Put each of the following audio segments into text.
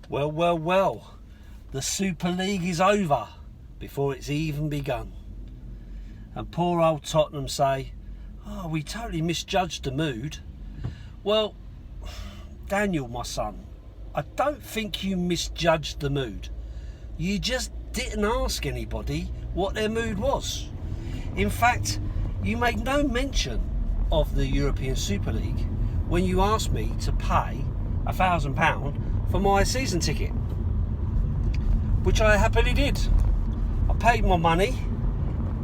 Well, well, well. The Super League is over before it's even begun. And poor old Tottenham say, oh, we totally misjudged the mood. Well, Daniel, my son, I don't think you misjudged the mood. You just didn't ask anybody what their mood was. In fact, you made no mention of the European Super League when you asked me to pay £1,000 for my season ticket, which I happily did. I paid my money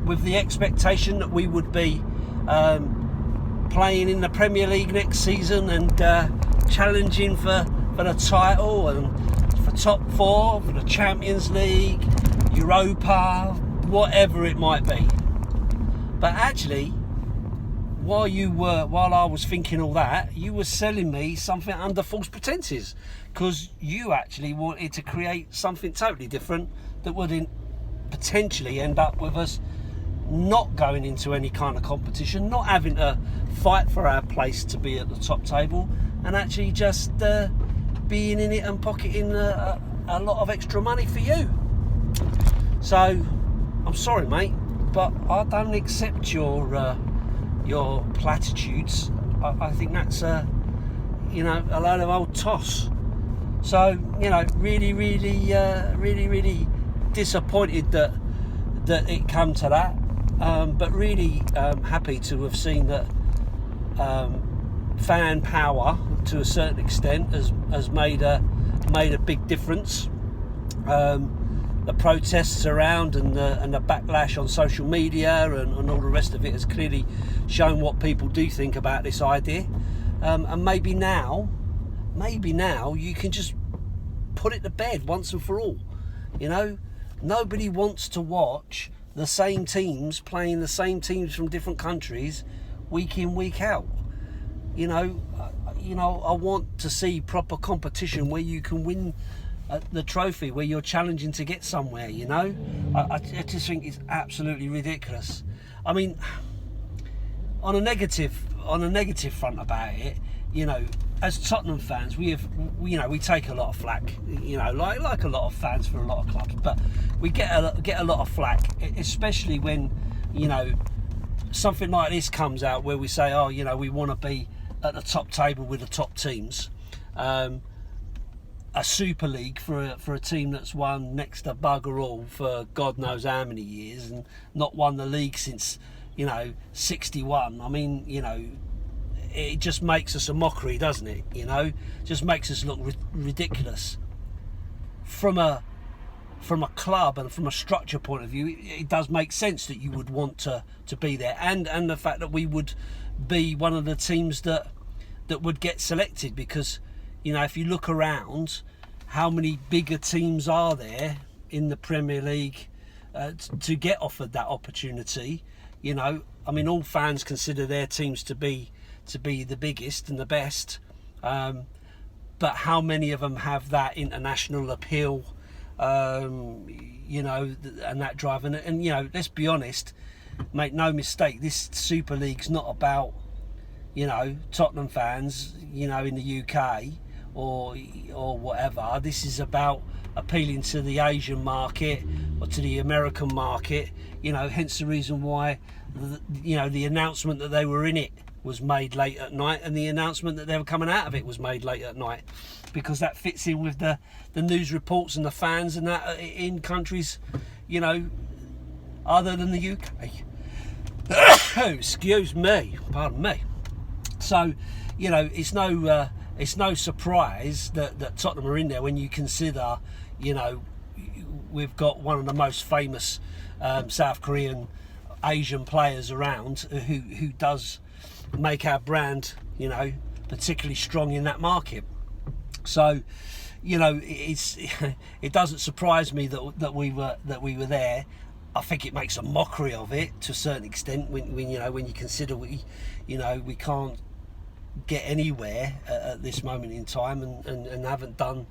with the expectation that we would be playing in the Premier League next season and challenging for the title and for top four, for the Champions League, Europa, whatever it might be. But actually, while I was thinking all that, you were selling me something under false pretenses, because you actually wanted to create something totally different that would potentially end up with us not going into any kind of competition, not having to fight for our place to be at the top table, and actually just being in it and pocketing a lot of extra money for you. So I'm sorry, mate, but I don't accept your platitudes. I think that's a load of old toss. So really disappointed that it come to that, but really happy to have seen that fan power to a certain extent has made a big difference. The protests around and the backlash on social media and all the rest of it has clearly shown what people do think about this idea. And maybe now you can just put it to bed once and for all. Nobody wants to watch the same teams playing the same teams from different countries week in, week out. I want to see proper competition where you can win the trophy, where you're challenging to get somewhere. I just think it's absolutely ridiculous. I mean, on a negative front about it, as Tottenham fans, we take a lot of flack, like a lot of fans for a lot of clubs, but we get a lot of flack, especially when something like this comes out where we say, oh, we want to be at the top table with the top teams. A Super League for a team that's won next to bugger all for God knows how many years and not won the league since 61. I mean, it just makes us a mockery, doesn't it? Just makes us look ridiculous. From a club and from a structure point of view, it does make sense that you would want to be there, and the fact that we would be one of the teams that would get selected, because if you look around, how many bigger teams are there in the Premier League to get offered that opportunity? All fans consider their teams to be the biggest and the best, but how many of them have that international appeal, and that drive? And let's be honest, make no mistake, this Super League's not about Tottenham fans in the UK or whatever. This is about appealing to the Asian market or to the American market, hence the reason why the announcement that they were in it was made late at night, and the announcement that they were coming out of it was made late at night, because that fits in with the news reports and the fans and that in countries other than the UK. Excuse me, pardon me. So it's no surprise that Tottenham are in there when you consider we've got one of the most famous South Korean Asian players around who does make our brand particularly strong in that market. So it doesn't surprise me that we were there. I think it makes a mockery of it to a certain extent when you consider we can't get anywhere at this moment in time and haven't done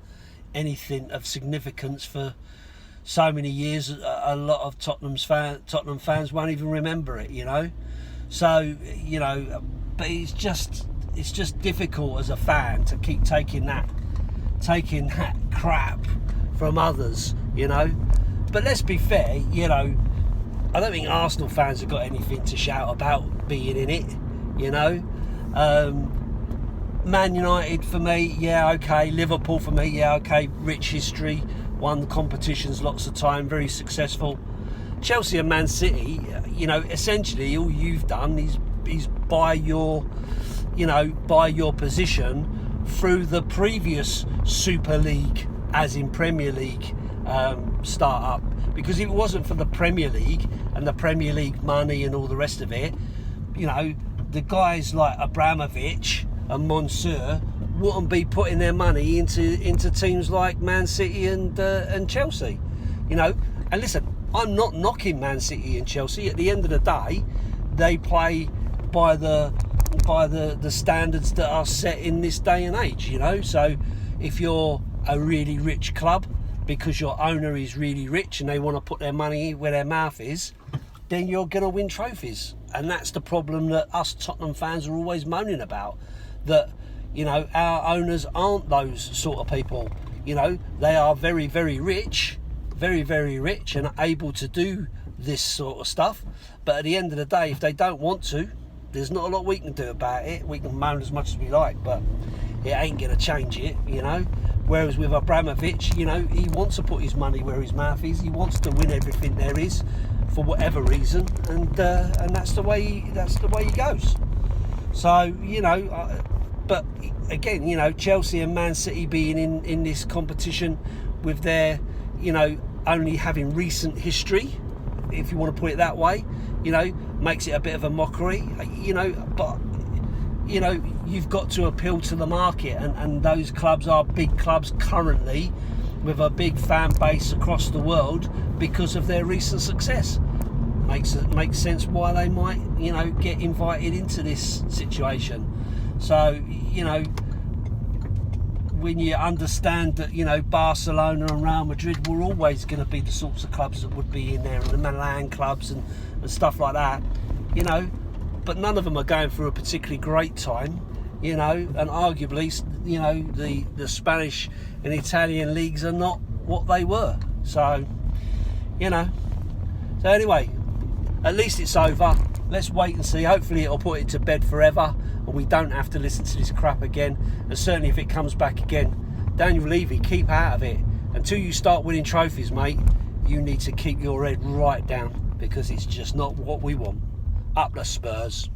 anything of significance for so many years. A lot of Tottenham fans won't even remember it, So but it's just difficult as a fan to keep taking that taking that crap from others, you know. But let's be fair, you know, I don't think Arsenal fans have got anything to shout about being in it, you know. Man United for me, yeah, okay. Liverpool for me, yeah, okay. Rich history, won the competitions lots of time, very successful. Chelsea and Man City, you know, essentially all you've done is buy your position through the previous Super League, as in Premier League start-up. Because if it wasn't for the Premier League and the Premier League money and all the rest of it, you know, the guys like Abramovich and Monsieur wouldn't be putting their money into teams like Man City and Chelsea, you know. And listen, I'm not knocking Man City and Chelsea. At the end of the day, they play by the standards that are set in this day and age, you know. So if you're a really rich club because your owner is really rich and they want to put their money where their mouth is, then you're going to win trophies. And that's the problem that us Tottenham fans are always moaning about, that, you know, our owners aren't those sort of people. You know, they are very, very rich, very, very rich, and are able to do this sort of stuff. But at the end of the day, if they don't want to, there's not a lot we can do about it. We can moan as much as we like, but it ain't going to change it, you know. Whereas with Abramovich, you know, he wants to put his money where his mouth is. He wants to win everything there is, for whatever reason, and that's the way he goes. So, you know, but again, you know, Chelsea and Man City being in this competition with their, you know, only having recent history, if you want to put it that way, you know, makes it a bit of a mockery, you know. But, you know, you've got to appeal to the market, and those clubs are big clubs currently with a big fan base across the world because of their recent success. Makes sense why they might, you know, get invited into this situation. So, you know, when you understand that, you know, Barcelona and Real Madrid were always going to be the sorts of clubs that would be in there, and the Milan clubs and stuff like that, you know, but none of them are going through a particularly great time, you know, and arguably, you know, the Spanish and Italian leagues are not what they were. So, you know, so anyway, at least it's over. Let's wait and see. Hopefully it'll put it to bed forever and we don't have to listen to this crap again. And certainly if it comes back again, Daniel Levy, keep out of it. Until you start winning trophies, mate, you need to keep your head right down, because it's just not what we want. Up the Spurs.